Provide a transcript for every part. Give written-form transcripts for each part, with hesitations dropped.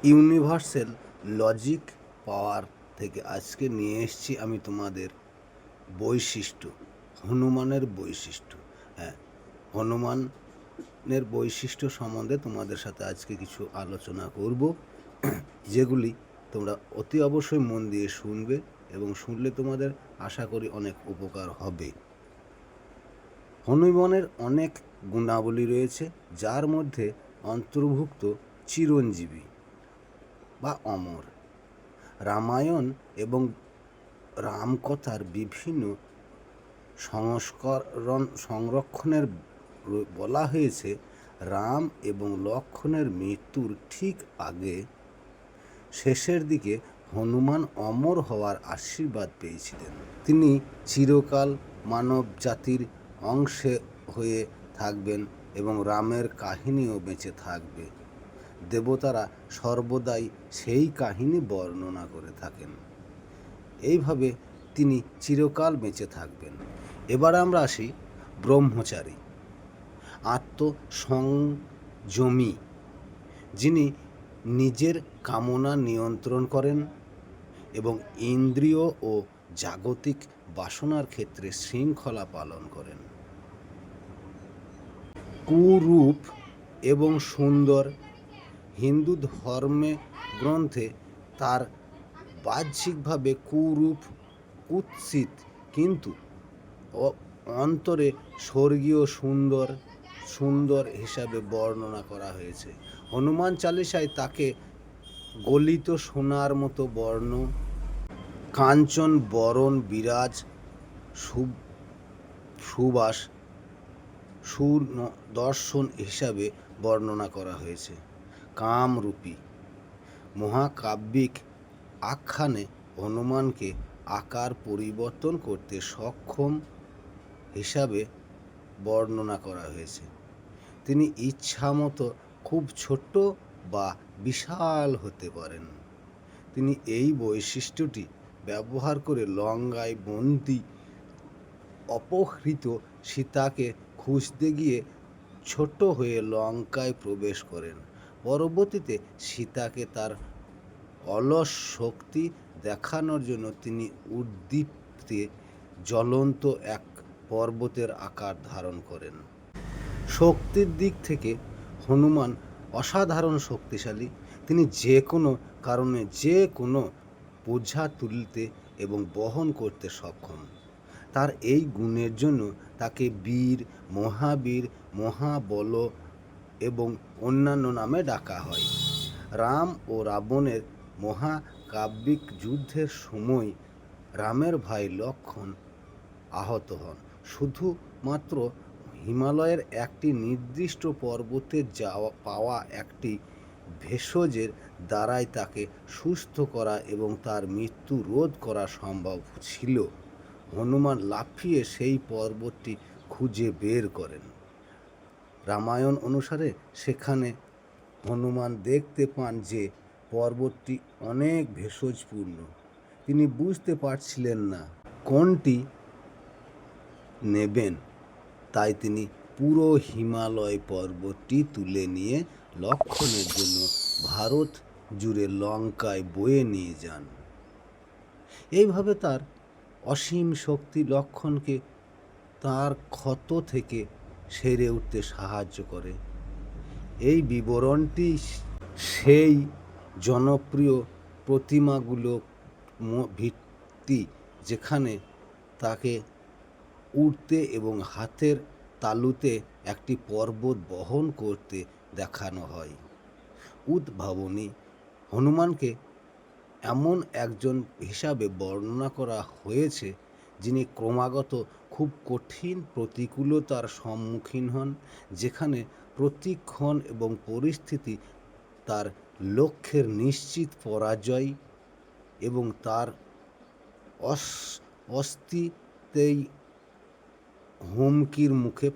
Universal logic পাওয়ার থেকে আজকে নিয়ে এসেছি আমি তোমাদের বৈশিষ্ট্য, হনুমানের বৈশিষ্ট্য। হ্যাঁ, হনুমানের বৈশিষ্ট্য সম্বন্ধে তোমাদের সাথে আজকে কিছু আলোচনা করব, যেগুলি তোমরা অতি অবশ্যই মন দিয়ে শুনবে এবং শুনলে তোমাদের আশা করি অনেক উপকার হবে। হনুমানের অনেক গুণাবলী রয়েছে, যার মধ্যে অন্তর্ভুক্ত চিরঞ্জীবী বা অমর। রামায়ণ এবং রামকথার বিভিন্ন সংরক্ষণের বলা হয়েছে, রাম এবং লক্ষ্মণের মৃত্যুর ঠিক আগে শেষের দিকে হনুমান অমর হওয়ার আশীর্বাদ পেয়েছিলেন। তিনি চিরকাল মানব জাতির অংশে হয়ে থাকবেন এবং রামের কাহিনীও বেঁচে থাকবে। দেবতারা সর্বদাই সেই কাহিনী বর্ণনা করে থাকেন। এইভাবে তিনি চিরকাল বেঁচে থাকবেন। এবার আমরা আসি ব্রহ্মচারী, আত্মসংযমী, যিনি নিজের কামনা নিয়ন্ত্রণ করেন এবং ইন্দ্রিয় ও জাগতিক বাসনার ক্ষেত্রে শৃঙ্খলা পালন করেন। কুরূপ এবং সুন্দর, হিন্দু ধর্মে গ্রন্থে তার বাহ্যিকভাবে কুরূপ কুৎসিত, কিন্তু অন্তরে স্বর্গীয় সুন্দর হিসাবে বর্ণনা করা হয়েছে। হনুমান চালিসায় তাকে গলিত সোনার মতো বর্ণ, কাঞ্চন বরণ বিরাজ, সুবাস, সুদর্শন হিসাবে বর্ণনা করা হয়েছে। কামরূপী মহাকাব্যিক আখ্যানে হনুমানকে আকার পরিবর্তন করতে সক্ষম হিসাবে বর্ণনা করা হয়েছে। তিনি ইচ্ছামতো খুব ছোট বা বিশাল হতে পারেন। তিনি এই বৈশিষ্ট্যটি ব্যবহার করে লঙ্কায় বন্দী অপহৃত সীতাকে খুঁজতে গিয়ে ছোট হয়ে লঙ্কায় প্রবেশ করেন। পরবর্তীতে সীতাকে তার অলস শক্তি দেখানোর জন্য তিনি উদ্দীপ্তে জ্বলন্ত এক পর্বতের আকার ধারণ করেন। শক্তির দিক থেকে হনুমান অসাধারণ শক্তিশালী। তিনি যে কোনো কারণে যে কোনো বোঝা তুলতে এবং বহন করতে সক্ষম। তার এই গুণের জন্য তাকে বীর, মহাবীর, মহাবল এবং অন্যান্য নামে ডাকা হয়। রাম ও রাবণের মহাকাব্যিক যুদ্ধের সময় রামের ভাই লক্ষ্মণ আহত হন। শুধুমাত্র হিমালয়ের একটি নির্দিষ্ট পর্বতে পাওয়া একটি ভেষজের দ্বারাই তাকে সুস্থ করা এবং তার মৃত্যু রোধ করা সম্ভব ছিল। হনুমান লাফিয়ে সেই পর্বতটি খুঁজে বের করেন। রামায়ণ অনুসারে সেখানে হনুমান দেখতে পান যে পর্বতটি অনেক ভেষজপূর্ণ। তিনি বুঝতে পারছিলেন না কোনটি নেবেন, তাই তিনি পুরো হিমালয় পর্বতটি তুলে নিয়ে লক্ষ্মণের জন্য ভারত জুড়ে লঙ্কায় বয়ে নিয়ে যান। এইভাবে তার অসীম শক্তি লক্ষ্মণকে তার ক্ষত থেকে সেরে উঠতে সাহায্য করে। এই বিবরণটি সেই জনপ্রিয় প্রতিমাগুলো ভিত্তি, যেখানে তাকে উঠতে এবং হাতের তালুতে একটি পর্বত বহন করতে দেখানো হয়। উদ্ভাবনী হনুমানকে এমন একজন হিসাবে বর্ণনা করা হয়েছে, যিনি ক্রমাগত খুব কঠিন প্রতিকূলতার সম্মুখীন হন, যেখানে প্রতিক্ষণ এবং পরিস্থিতি তার লক্ষ্যের নিশ্চিত পরাজয় এবং তার অস্তিত্বেই হুমকির মুখে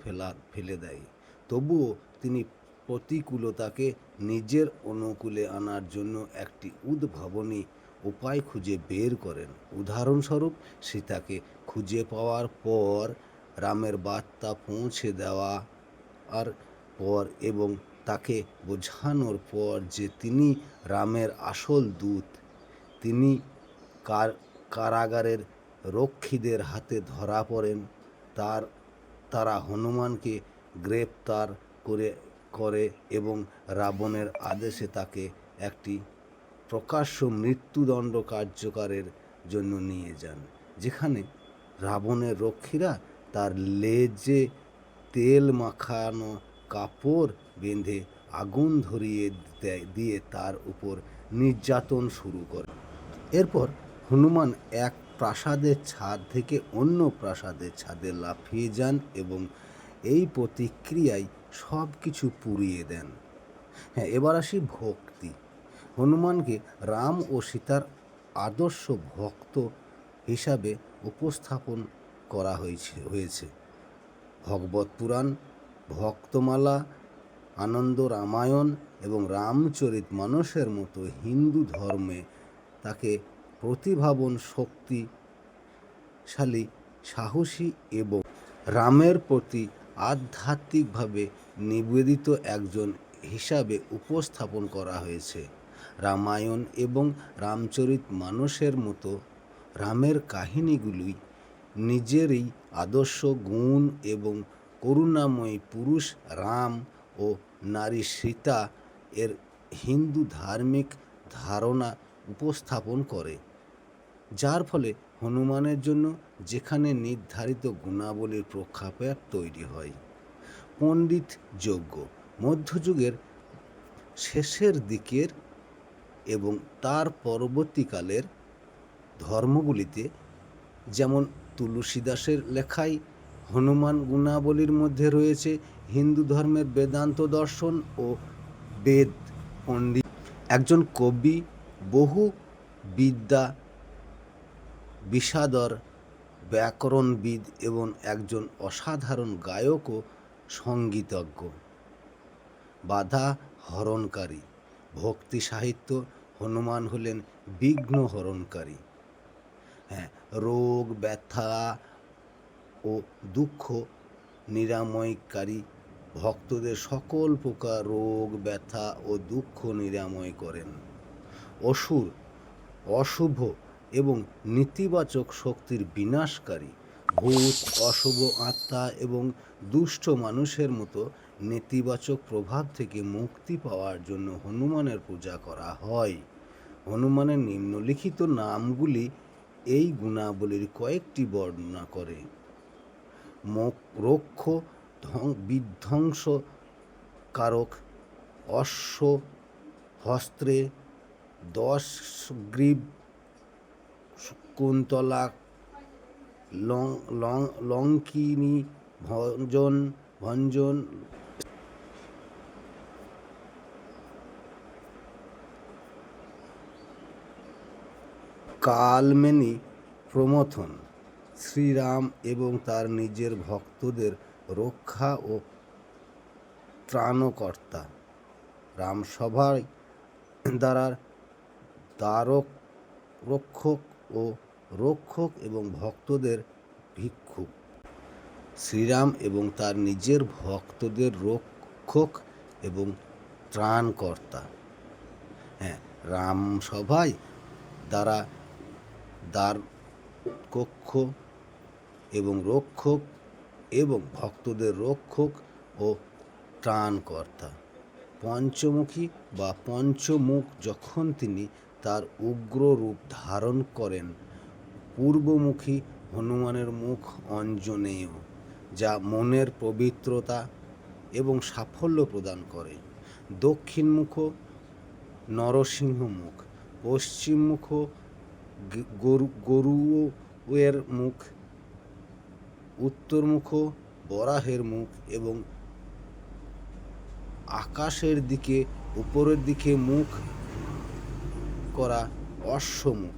ফেলে দেয়। তবুও তিনি প্রতিকূলতাকে নিজের অনুকূলে আনার জন্য একটি উদ্ভাবনী উপায় খুঁজে বের করেন। উদাহরণস্বরূপ, সীতাকে খুঁজে পাওয়ার পর রামের বার্তা পৌঁছে দেওয়ার পর এবং তাকে বোঝানোর পর যে তিনি রামের আসল দূত, তিনি কারাগারের রক্ষীদের হাতে ধরা পড়েন। তারা হনুমানকে গ্রেপ্তার করে এবং রাবণের আদেশে তাকে একটি প্রকাশ্য মৃত্যুদণ্ড কার্যকরের জন্য নিয়ে যান, যেখানে রাবণের রক্ষীরা তার লেজে তেল মাখানো কাপড় বেঁধে আগুন ধরিয়ে দিয়ে তার উপর নির্যাতন শুরু করে। এরপর হনুমান এক প্রাসাদের ছাদ থেকে অন্য প্রাসাদের ছাদে লাফিয়ে যান এবং এই প্রতিক্রিয়ায় সব কিছু পুড়িয়ে দেন। হ্যাঁ, এবার আসি ভক্তি। হনুমানকে রাম ও সীতার আদর্শ ভক্ত হিসাবে উপস্থাপন করা হয়েছে। ভগবত পুরাণ, ভক্তমালা, আনন্দ রামায়ণ এবং রামচরিত মানসের মতো হিন্দু ধর্মে তাকে প্রতিভাবান, শক্তিশালী, সাহসী এবং রামের প্রতি আধ্যাত্মিকভাবে নিবেদিত একজন হিসাবে উপস্থাপন করা হয়েছে। রামায়ণ এবং রামচরিত মানসের মতো রামের কাহিনীগুলি নিজেরই আদর্শ গুণ এবং করুণাময়ী পুরুষ রাম ও নারী সীতা এর হিন্দু ধার্মিক ধারণা উপস্থাপন করে, যার ফলে হনুমানের জন্য যেখানে নির্ধারিত গুণাবলীর প্রেক্ষাপট তৈরি হয়। পণ্ডিত যজ্ঞ মধ্যযুগের শেষের দিকের এবং তার পরবর্তীকালের ধর্মগুলিতে, যেমন তুলসীদাসের লেখায় হনুমান গুণাবলীর মধ্যে রয়েছে হিন্দু ধর্মের বেদান্ত দর্শন ও বেদ পণ্ডিত, একজন কবি, বহু বিদ্যা বিষাদর, ব্যাকরণবিদ এবং একজন অসাধারণ গায়ক ও সঙ্গীতজ্ঞ। বাধা হরণকারী ভক্তি সাহিত্য হনুমান হলেন বিঘ্ন হরণকারী। হ্যাঁ, রোগ, ব্যথা ও দুঃখ নিরাময়কারী। ভক্তদের সকল প্রকার রোগ, ব্যথা ও দুঃখ নিরাময় করেন। অসুর, অশুভ এবং নেতিবাচক শক্তির বিনাশকারী। ভূত, অশুভ আত্মা এবং দুষ্ট মানুষের মতো নেতিবাচক প্রভাব থেকে মুক্তি পাওয়ার জন্য হনুমানের পূজা করা হয়। হনুমানের নিম্নলিখিত নামগুলি এই গুণাবলীর কয়েকটি বর্ণনা করে। রক্ষ বিধ্বংসকারক, অশ্ব হস্ত্রে, 10 গ্রীব, কুন্তলা, লঙ্কিনী ভঞ্জন, কালমেনী প্রমথন। শ্রীরাম এবং তার নিজের ভক্তদের রক্ষা ও ত্রাণকর্তা। রামসভায় দ্বারা রক্ষক এবং ভক্তদের ভিক্ষুক। শ্রীরাম এবং তার নিজের ভক্তদের রক্ষক এবং ত্রাণকর্তা। হ্যাঁ, রামসভায় দ্বারা দ্বারকক্ষ এবং রক্ষক এবং ভক্তদের রক্ষক ও ত্রাণকর্তা। পঞ্চমুখী বা পঞ্চমুখ যখন তিনি তার উগ্র রূপ ধারণ করেন। পূর্বমুখী হনুমানের মুখ অঞ্জনেয়, যা মনের পবিত্রতা এবং সাফল্য প্রদান করে। দক্ষিণমুখ নরসিংহ মুখ, পশ্চিমমুখ গরুড়ের মুখ, উত্তরমুখ বরাহের মুখ এবং আকাশের দিকে উপরের দিকে মুখ করা অশ্বমুখ।